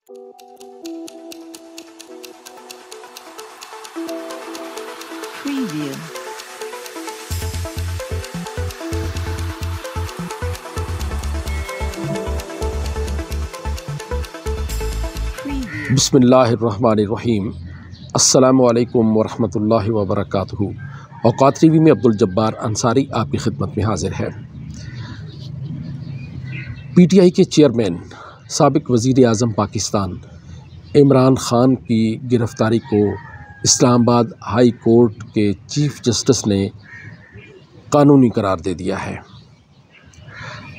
Preview. बिस्मिल्लाहिर्रहमानिर्रहीम। अस्सलामु अलैकुम वरहमतुल्लाहि वबरकातुहू। औक़ात टीवी में अब्दुल जब्बार अंसारी आपकी खिदमत में हाजिर है। पीटीआई के चेयरमैन साबिक़ वज़ीर आज़म पाकिस्तान इमरान ख़ान की गिरफ़्तारी को इस्लामाबाद हाई कोर्ट के चीफ़ जस्टिस ने कानूनी करार दे दिया है।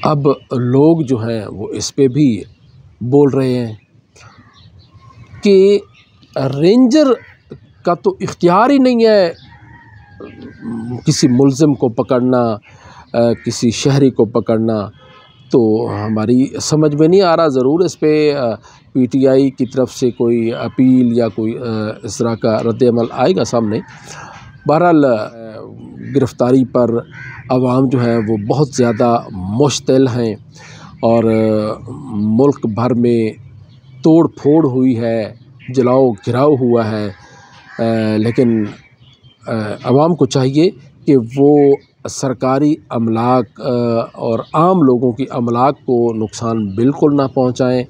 अब लोग जो हैं वो इस पे भी बोल रहे हैं कि रेंजर का तो इख्तियार ही नहीं है किसी मुल्ज़िम को पकड़ना, किसी शहरी को पकड़ना। तो हमारी समझ में नहीं आ रहा, ज़रूर इस पे पीटीआई की तरफ से कोई अपील या कोई इस तरह का रद्द-ए-अमल आएगा सामने। बहरहाल गिरफ़्तारी पर अवाम जो है वो बहुत ज़्यादा मुश्तइल हैं और मुल्क भर में तोड़ फोड़ हुई है, जलाओ घिराव हुआ है। लेकिन अवाम को चाहिए कि वो सरकारी अमलाक और आम लोगों की अमलाक को नुकसान बिल्कुल ना पहुंचाएं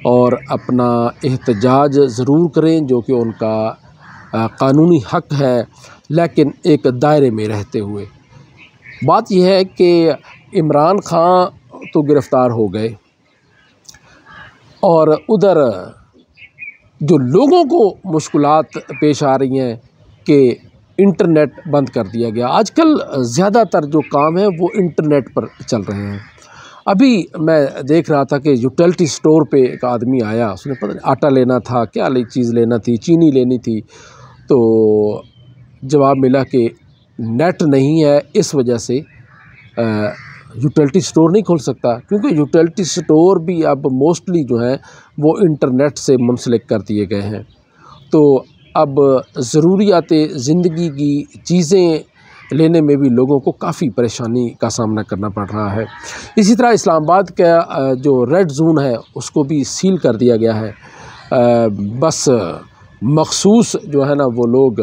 और अपना एहतजाज ज़रूर करें जो कि उनका कानूनी हक़ है, लेकिन एक दायरे में रहते हुए। बात यह है कि इमरान ख़ान तो गिरफ़्तार हो गए और उधर जो लोगों को मुश्किलात पेश आ रही हैं कि इंटरनेट बंद कर दिया गया। आजकल ज़्यादातर जो काम है वो इंटरनेट पर चल रहे हैं। अभी मैं देख रहा था कि यूटिलिटी स्टोर पे एक आदमी आया, उसने पता नहीं आटा लेना था, क्या चीज़ लेना थी, चीनी लेनी थी, तो जवाब मिला कि नेट नहीं है, इस वजह से यूटिलिटी स्टोर नहीं खोल सकता। क्योंकि यूटिलिटी स्टोर भी अब मोस्टली जो है वो इंटरनेट से मुंसलिक कर दिए गए हैं। तो अब ज़रूरियात ज़िंदगी की चीज़ें लेने में भी लोगों को काफ़ी परेशानी का सामना करना पड़ रहा है। इसी तरह इस्लामाबाद का जो रेड जोन है उसको भी सील कर दिया गया है। बस मखसूस जो है ना वो लोग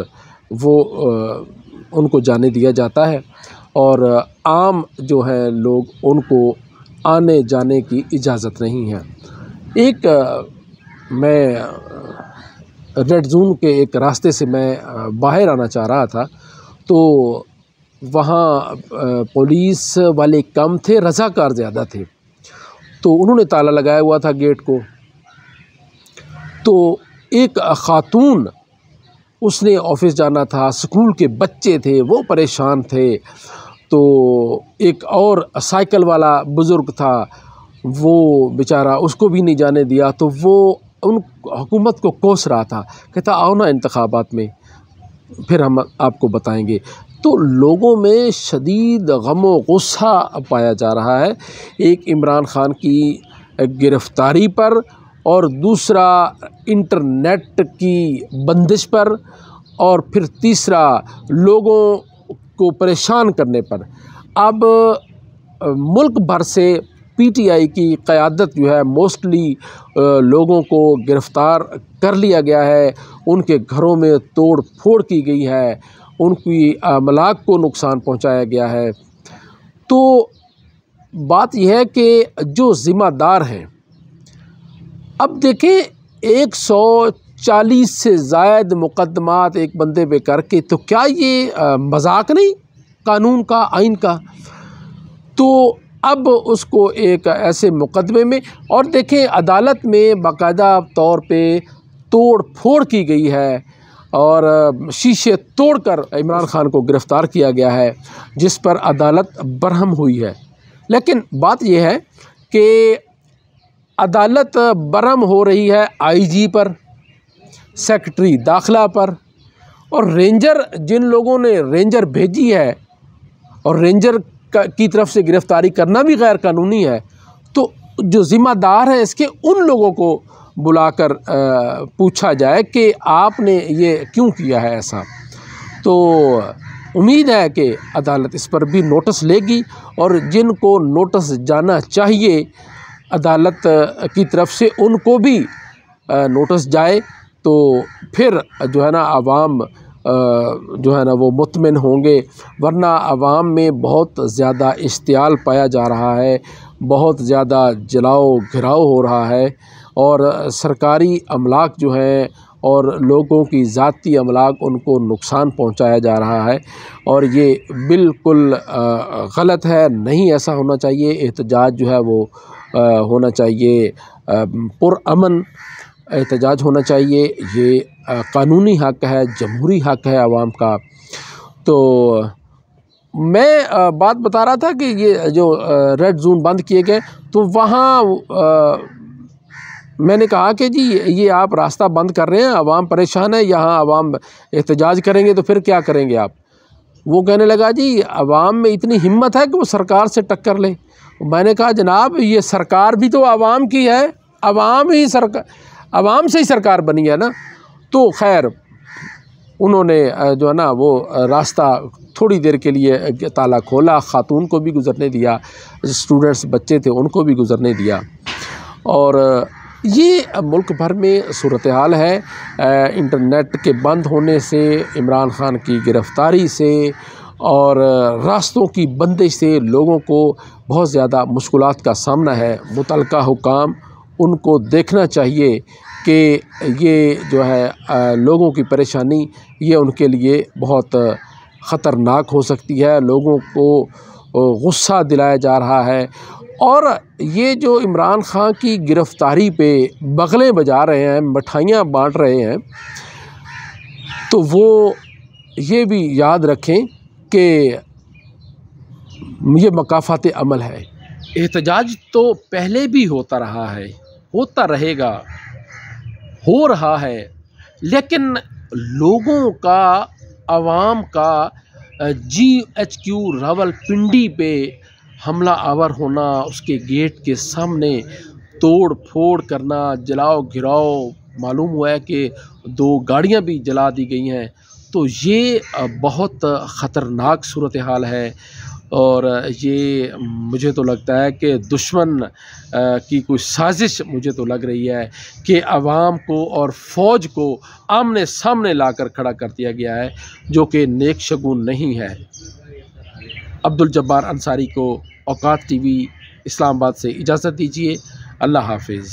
वो उनको जाने दिया जाता है और आम जो है लोग उनको आने जाने की इजाज़त नहीं है। एक मैं रेड जोन के एक रास्ते से मैं बाहर आना चाह रहा था, तो वहाँ पुलिस वाले कम थे, रज़ाकार ज़्यादा थे। तो उन्होंने ताला लगाया हुआ था गेट को। तो एक ख़ातून, उसने ऑफ़िस जाना था, स्कूल के बच्चे थे, वो परेशान थे। तो एक और साइकिल वाला बुज़ुर्ग था, वो बेचारा, उसको भी नहीं जाने दिया। तो वो उन हुकूमत को कोस रहा था, कहता आओ ना इंतखाबात में, फिर हम आपको बताएंगे। तो लोगों में शदीद गम व गुस्सा पाया जा रहा है, एक इमरान ख़ान की गिरफ़्तारी पर और दूसरा इंटरनेट की बंदिश पर और फिर तीसरा लोगों को परेशान करने पर। अब मुल्क भर से पीटीआई की क़यादत जो है मोस्टली लोगों को गिरफ़्तार कर लिया गया है, उनके घरों में तोड़ फोड़ की गई है, उनकी अमलाक को नुकसान पहुंचाया गया है। तो बात यह है कि जो ज़िम्मेदार हैं, अब देखें 140 से ज़ायद मुकदमात एक बंदे पे करके, तो क्या ये मजाक नहीं कानून का, आइन का? तो अब उसको एक ऐसे मुकदमे में, और देखें अदालत में बाकायदा तौर पे तोड़ फोड़ की गई है और शीशे तोड़कर इमरान ख़ान को गिरफ़्तार किया गया है, जिस पर अदालत बरहम हुई है। लेकिन बात यह है कि अदालत बरहम हो रही है आईजी पर, सेक्रेटरी दाखिला पर, और रेंजर, जिन लोगों ने रेंजर भेजी है और रेंजर की तरफ से गिरफ़्तारी करना भी गैर कानूनी है, तो जो ज़िम्मेदार हैं इसके, उन लोगों को बुलाकर पूछा जाए कि आपने ये क्यों किया है ऐसा। तो उम्मीद है कि अदालत इस पर भी नोटिस लेगी और जिनको नोटिस जाना चाहिए अदालत की तरफ से, उनको भी नोटिस जाए तो फिर जो है ना आवाम जो है ना वो मुतमिन होंगे, वरना आवाम में बहुत ज़्यादा इश्तियाल पाया जा रहा है, बहुत ज़्यादा जलाओ घिराव हो रहा है और सरकारी अमलाक जो हैं और लोगों की ज़ाती अमलाक उनको नुकसान पहुंचाया जा रहा है और ये बिल्कुल गलत है। नहीं ऐसा होना चाहिए। एहतजाज जो है वो होना चाहिए, पुरअमन एहतजाज होना चाहिए। ये कानूनी हक़ है, जमहूरी हक़ है आवाम का। तो मैं बात बता रहा था कि ये जो रेड जोन बंद किए गए, तो वहाँ मैंने कहा कि जी ये आप रास्ता बंद कर रहे हैं, आवाम परेशान है, यहाँ आवाम एहतजाज करेंगे तो फिर क्या करेंगे आप? वो कहने लगा जी आवाम में इतनी हिम्मत है कि वो सरकार से टक्कर ले। मैंने कहा जनाब ये सरकार भी तो आवाम की है, आवाम से ही सरकार बनी है ना। तो खैर उन्होंने जो है ना वो रास्ता थोड़ी देर के लिए ताला खोला, ख़ातून को भी गुज़रने दिया, स्टूडेंट्स बच्चे थे उनको भी गुज़रने दिया। और ये मुल्क भर में सूरत हाल है। इंटरनेट के बंद होने से, इमरान ख़ान की गिरफ़्तारी से और रास्तों की बंदिश से लोगों को बहुत ज़्यादा मुश्किलात का सामना है। मुतल्लिका हुकाम उनको देखना चाहिए कि ये जो है लोगों की परेशानी ये उनके लिए बहुत ख़तरनाक हो सकती है। लोगों को गुस्सा दिलाया जा रहा है और ये जो इमरान ख़ान की गिरफ़्तारी पे बगलें बजा रहे हैं, मिठाइयाँ बांट रहे हैं, तो वो ये भी याद रखें कि ये मकाफ़ात अमल है। एहतजाज तो पहले भी होता रहा है, होता रहेगा, हो रहा है, लेकिन लोगों का, आवाम का GHQ रावलपिंडी पे हमला आवर होना, उसके गेट के सामने तोड़ फोड़ करना, जलाओ घिराओ, मालूम हुआ है कि 2 गाड़ियां भी जला दी गई हैं। तो ये बहुत ख़तरनाक सूरत हाल है और ये मुझे तो लगता है कि दुश्मन की कोई साजिश मुझे तो लग रही है कि आवाम को और फ़ौज को आमने सामने लाकर खड़ा कर दिया गया है, जो कि नेक शगुन नहीं है। अब्दुल जब्बार अंसारी को औकात TV इस्लामाबाद से इजाज़त दीजिए। अल्लाह हाफ़िज़।